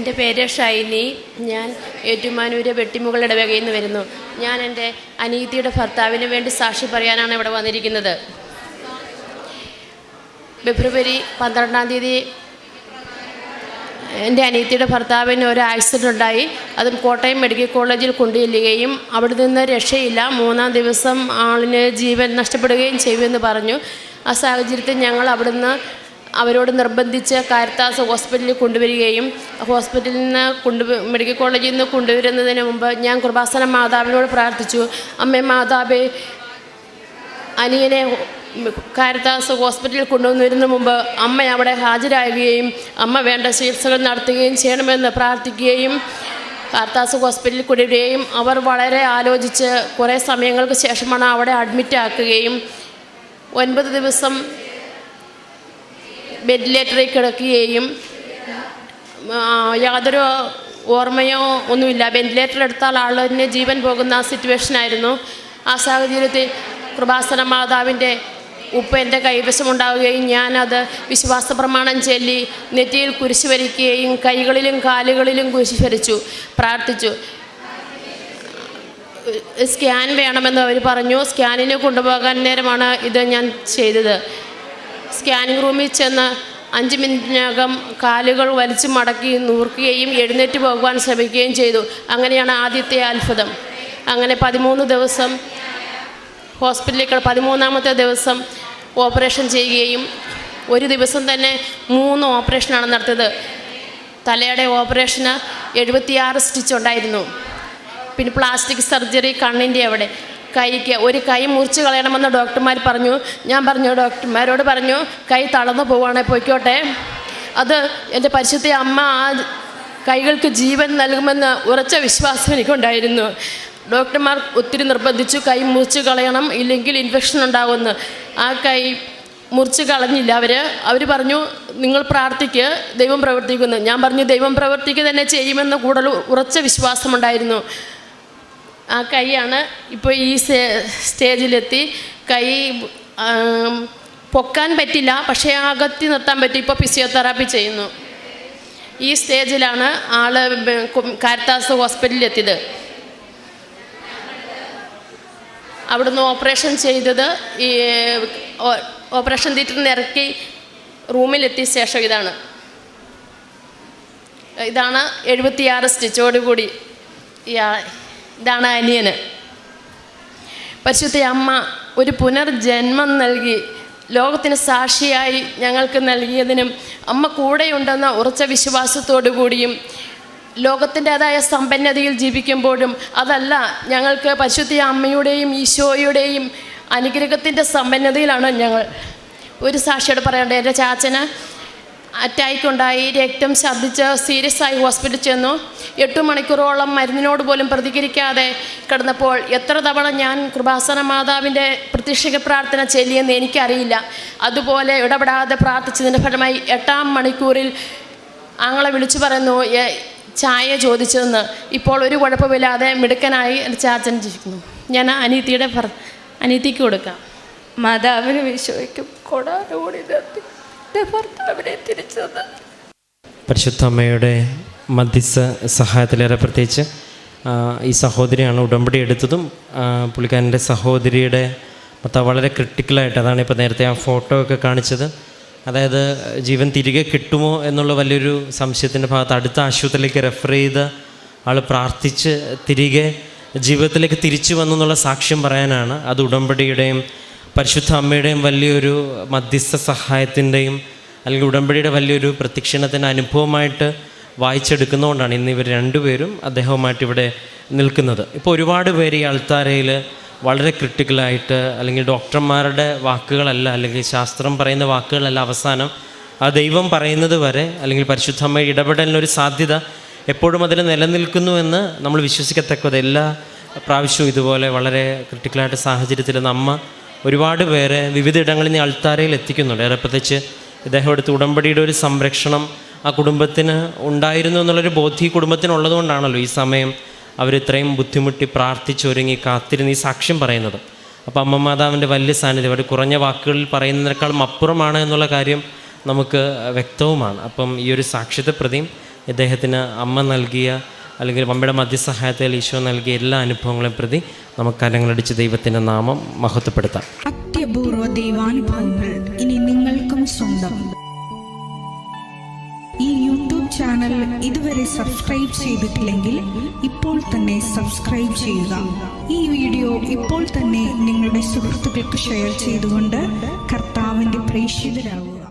എൻ്റെ പേര് ഷൈനി. ഞാൻ ഏറ്റുമാനൂര് വെട്ടിമുകൾ ഇടവകയിൽ നിന്ന് വരുന്നു. ഞാൻ എൻ്റെ അനീതിയുടെ ഭർത്താവിന് വേണ്ടി സാക്ഷി പറയാനാണ് ഇവിടെ വന്നിരിക്കുന്നത്. ഫെബ്രുവരി 12 എൻ്റെ അനീതിയുടെ ഭർത്താവിന് ഒരു ആക്സിഡൻ്റ് ഉണ്ടായി. അതും കോട്ടയം മെഡിക്കൽ കോളേജിൽ കൊണ്ടുചെല്ലുകയും അവിടെ നിന്ന് രക്ഷയില്ല. 3-ാം ദിവസം ആളിന് ജീവൻ നഷ്ടപ്പെടുകയും ചെയ്യുമെന്ന് പറഞ്ഞു. ആ സാഹചര്യത്തിൽ ഞങ്ങൾ അവിടുന്ന് അവരോട് നിർബന്ധിച്ച് കാരിത്താസ് ഹോസ്പിറ്റലിൽ കൊണ്ടുവരികയും ഹോസ്പിറ്റലിൽ നിന്ന് മെഡിക്കൽ കോളേജിൽ നിന്ന് കൊണ്ടുവരുന്നതിന് മുമ്പ് ഞാൻ കൃപാസന മാതാവിനോട് പ്രാർത്ഥിച്ചു. അമ്മേ മാതാവേ, അനിയനെ കാരിത്താസ് ഹോസ്പിറ്റലിൽ കൊണ്ടുവന്നതിന് മുമ്പ് അമ്മ അവിടെ ഹാജരാകുകയും അമ്മ വേണ്ട ചികിത്സകൾ നടത്തുകയും ചെയ്യണമെന്ന് പ്രാർത്ഥിക്കുകയും കാരിത്താസ് ഹോസ്പിറ്റലിൽ കൊണ്ടുവരികയും അവർ വളരെ ആലോചിച്ച് കുറേ സമയങ്ങൾക്ക് ശേഷമാണ് അവിടെ അഡ്മിറ്റ് ആക്കുകയും 9 ദിവസം വെന്റിലേറ്ററിൽ കിടക്കുകയും യാതൊരു ഓർമ്മയോ ഒന്നുമില്ല. വെന്റിലേറ്റർ എടുത്താൽ ആളിന് ജീവൻ പോകുന്ന സിറ്റുവേഷനായിരുന്നു. ആ സാഹചര്യത്തിൽ കൃപാസന മാതാവിൻ്റെ ഉപ്പ് എൻ്റെ കൈവശമുണ്ടാവുകയും ഞാനത് വിശ്വാസ പ്രമാണം ചൊല്ലി നെറ്റിയിൽ കുരിശ് വരയ്ക്കുകയും കൈകളിലും കാലുകളിലും കുരിശ് വരച്ചു പ്രാർത്ഥിച്ചു. സ്കാൻ വേണമെന്ന് അവർ പറഞ്ഞു. സ്കാനിന് കൊണ്ടുപോകാൻ നേരമാണ് ഇത് ഞാൻ ചെയ്തത്. സ്കാനിങ് റൂമിൽ ചെന്ന് 5 മിനിറ്റിനകം കാലുകൾ വലിച്ചു മടക്കി നൂർക്കുകയും എഴുന്നേറ്റ് പോകുവാൻ ശ്രമിക്കുകയും ചെയ്തു. അങ്ങനെയാണ് ആദ്യത്തെ അത്ഭുതം. അങ്ങനെ 13 ദിവസം ഹോസ്പിറ്റലിൽ 13ാമത്തെ ദിവസം ഓപ്പറേഷൻ ചെയ്യുകയും ഒരു ദിവസം തന്നെ 3 ഓപ്പറേഷനാണ് നടത്തിയത്. തലയുടെ ഓപ്പറേഷന് 76 സ്റ്റിച്ച് ഉണ്ടായിരുന്നു. പിന്നെ പ്ലാസ്റ്റിക് സർജറി കണ്ണിൻ്റെ അവിടെ. കൈക്ക് ഒരു കൈ മുറിച്ച് കളയണമെന്ന് ഡോക്ടർമാർ പറഞ്ഞു. ഞാൻ പറഞ്ഞു, ഡോക്ടർമാരോട് പറഞ്ഞു, കൈ തളർന്നു പോവുകയാണെങ്കിൽ പൊയ്ക്കോട്ടെ, അത് എൻ്റെ പരിശുദ്ധ അമ്മ ആ കൈകൾക്ക് ജീവൻ നൽകുമെന്ന് ഉറച്ച വിശ്വാസം എനിക്കുണ്ടായിരുന്നു. ഡോക്ടർമാർ ഒത്തിരി നിർബന്ധിച്ചു, കൈ മുറിച്ച് കളയണം, ഇല്ലെങ്കിൽ ഇൻഫെക്ഷൻ ഉണ്ടാകുമെന്ന്. ആ കൈ മുറിച്ച് കളഞ്ഞില്ല. അവർ പറഞ്ഞു, നിങ്ങൾ പ്രാർത്ഥിക്ക്, ദൈവം പ്രവർത്തിക്കുന്നു. ഞാൻ പറഞ്ഞു, ദൈവം പ്രവർത്തിക്കുക തന്നെ ചെയ്യുമെന്ന് കൂടുതൽ ഉറച്ച വിശ്വാസമുണ്ടായിരുന്നു. ആ കൈയാണ് ഇപ്പോൾ ഈ സ്റ്റേജിലെത്തി. കൈ പൊക്കാൻ പറ്റില്ല, പക്ഷേ അകത്തി നിർത്താൻ പറ്റും. ഇപ്പോൾ ഫിസിയോതെറാപ്പി ചെയ്യുന്നു. ഈ സ്റ്റേജിലാണ് ആൾ കാരിത്താസ് ഹോസ്പിറ്റലിലെത്തിയത്. അവിടുന്ന് ഓപ്പറേഷൻ ചെയ്തത് ഈ ഓപ്പറേഷൻ തിയേറ്ററിൽ നിന്ന് ഇറക്കി റൂമിലെത്തിയ ശേഷം ഇതാണ് 76 സ്റ്റിച്ചോടുകൂടി. ഇതാണ് അനിയന്. പരിശുദ്ധ അമ്മ ഒരു പുനർജന്മം നൽകി ലോകത്തിന് സാക്ഷിയായി ഞങ്ങൾക്ക് നൽകിയതിനും അമ്മ കൂടെയുണ്ടെന്ന ഉറച്ച വിശ്വാസത്തോടു കൂടിയും ലോകത്തിൻ്റേതായ സമ്പന്നതയിൽ ജീവിക്കുമ്പോഴും അതല്ല, ഞങ്ങൾക്ക് പരിശുദ്ധ അമ്മയുടെയും ഈശോയുടെയും അനുഗ്രഹത്തിൻ്റെ സമ്പന്നതയിലാണ് ഞങ്ങൾ. ഒരു സാക്ഷിയോട് പറയണ്ടേ, എൻ്റെ ചാച്ചന് അറ്റാക്കുണ്ടായി, രക്തം ഛർദ്ദിച്ച് സീരിയസ് ആയി ഹോസ്പിറ്റലിൽ ചെന്നു. 8 മണിക്കൂറോളം മരുന്നിനോട് പോലും പ്രതികരിക്കാതെ കിടന്നപ്പോൾ എത്ര തവണ ഞാൻ കൃപാസന മാതാവിൻ്റെ പ്രത്യക്ഷ പ്രാർത്ഥന ചൊല്ലിയെന്ന് എനിക്കറിയില്ല. അതുപോലെ ഇടപെടാതെ പ്രാർത്ഥിച്ചതിൻ്റെ ഫലമായി 8-ാം മണിക്കൂറിൽ ആങ്ങളെ വിളിച്ചു പറയുന്നു ചായ ചോദിച്ചതെന്ന്. ഇപ്പോൾ ഒരു കുഴപ്പമില്ലാതെ മിടുക്കനായി എൻ്റെ ചാച്ചൻ ജീവിക്കുന്നു. ഞാൻ അനീതിക്ക് കൊടുക്കാം. മാതാവിന് വിശ്വസിക്കും കൊടാനോടി ഭർത്താവിനെ തിരിച്ചു തന്നു. പരിശുദ്ധ അമ്മയുടെ മധ്യസ്ഥ സഹായത്തിലേറെ പ്രത്യേകിച്ച് ഈ സഹോദരിയാണ് ഉടമ്പടി എടുത്തതും. പുള്ളിക്കാരൻ്റെ സഹോദരിയുടെ ഭർത്താവ് വളരെ ക്രിട്ടിക്കലായിട്ട്, അതാണ് ഇപ്പോൾ നേരത്തെ ആ ഫോട്ടോ ഒക്കെ കാണിച്ചത്, അതായത് ജീവൻ തിരികെ കിട്ടുമോ എന്നുള്ള വലിയൊരു സംശയത്തിൻ്റെ ഭാഗത്ത് അടുത്ത ആശുപത്രിയിലേക്ക് റെഫർ ചെയ്ത് ആൾ പ്രാർത്ഥിച്ച് തിരികെ ജീവിതത്തിലേക്ക് തിരിച്ചു വന്നു എന്നുള്ള സാക്ഷ്യം പറയാനാണ്. അത് ഉടമ്പടിയുടെയും പരിശുദ്ധ അമ്മയുടെയും വലിയൊരു മധ്യസ്ഥ സഹായത്തിൻ്റെയും അല്ലെങ്കിൽ ഉടമ്പടിയുടെ വലിയൊരു പ്രത്യക്ഷണത്തിൻ്റെ അനുഭവമായിട്ട് വായിച്ചെടുക്കുന്നതുകൊണ്ടാണ് ഇന്ന് ഇവർ രണ്ടുപേരും അദ്ദേഹവുമായിട്ട് ഇവിടെ നിൽക്കുന്നത്. ഇപ്പോൾ ഒരുപാട് പേര് ഈ അൾത്താരയിൽ വളരെ ക്രിട്ടിക്കലായിട്ട്, അല്ലെങ്കിൽ ഡോക്ടർമാരുടെ വാക്കുകളല്ല, അല്ലെങ്കിൽ ശാസ്ത്രം പറയുന്ന വാക്കുകളല്ല, അവസാനം ആ ദൈവം പറയുന്നത് വരെ, അല്ലെങ്കിൽ പരിശുദ്ധ അമ്മ ഇടപെടലിനൊരു സാധ്യത എപ്പോഴും അതിൽ നിലനിൽക്കുന്നുവെന്ന് നമ്മൾ വിശ്വസിക്കത്തക്കത്. എല്ലാ പ്രാവശ്യവും ഇതുപോലെ വളരെ ക്രിട്ടിക്കലായിട്ട് സാഹചര്യത്തിൽ അമ്മ ഒരുപാട് പേരെ വിവിധ ഇടങ്ങളിൽ നിന്ന് അൾത്താരയിൽ എത്തിക്കുന്നുണ്ട്. ഏറെ പ്രത്യേകിച്ച് ഇദ്ദേഹം എടുത്ത് ഉടമ്പടിയുടെ ഒരു സംരക്ഷണം ആ കുടുംബത്തിന് ഉണ്ടായിരുന്നു എന്നുള്ളൊരു ബോധ്യം ഈ കുടുംബത്തിനുള്ളതുകൊണ്ടാണല്ലോ ഈ സമയം അവരിത്രയും ബുദ്ധിമുട്ടി പ്രാർത്ഥിച്ചൊരുങ്ങി കാത്തിരുന്ന് ഈ സാക്ഷ്യം പറയുന്നത്. അപ്പോൾ അമ്മ മാതാവിൻ്റെ വലിയ സാന്നിധ്യം അവർ കുറഞ്ഞ വാക്കുകളിൽ പറയുന്നതിനേക്കാളും അപ്പുറമാണ് എന്നുള്ള കാര്യം നമുക്ക് വ്യക്തവുമാണ്. അപ്പം ഈ ഒരു സാക്ഷ്യത്തെ പ്രതിയും ഇദ്ദേഹത്തിന് അമ്മ നൽകിയ അല്ലെങ്കിൽ അമ്മയുടെ മധ്യസഹായത്തിൽ ഈശോ നൽകിയ എല്ലാ അനുഭവങ്ങളെ പ്രതി നമുക്ക് കരങ്ങളടിച്ച് ദൈവത്തിൻ്റെ നാമം മഹത്വപ്പെടുത്താം. അത്യപൂർവ ദൈവാനുഭവങ്ങൾ ഇനി നിങ്ങൾക്കും സ്വന്തം. ഈ യൂട്യൂബ് ചാനൽ ഇതുവരെ സബ്സ്ക്രൈബ് ചെയ്തിട്ടില്ലെങ്കിൽ ഇപ്പോൾ തന്നെ സബ്സ്ക്രൈബ് ചെയ്യുക. ഈ വീഡിയോ ഇപ്പോൾ തന്നെ നിങ്ങളുടെ സുഹൃത്തുക്കൾക്ക് ഷെയർ ചെയ്തുകൊണ്ട് കർത്താവിൻ്റെ പ്രേക്ഷിതരാകുക.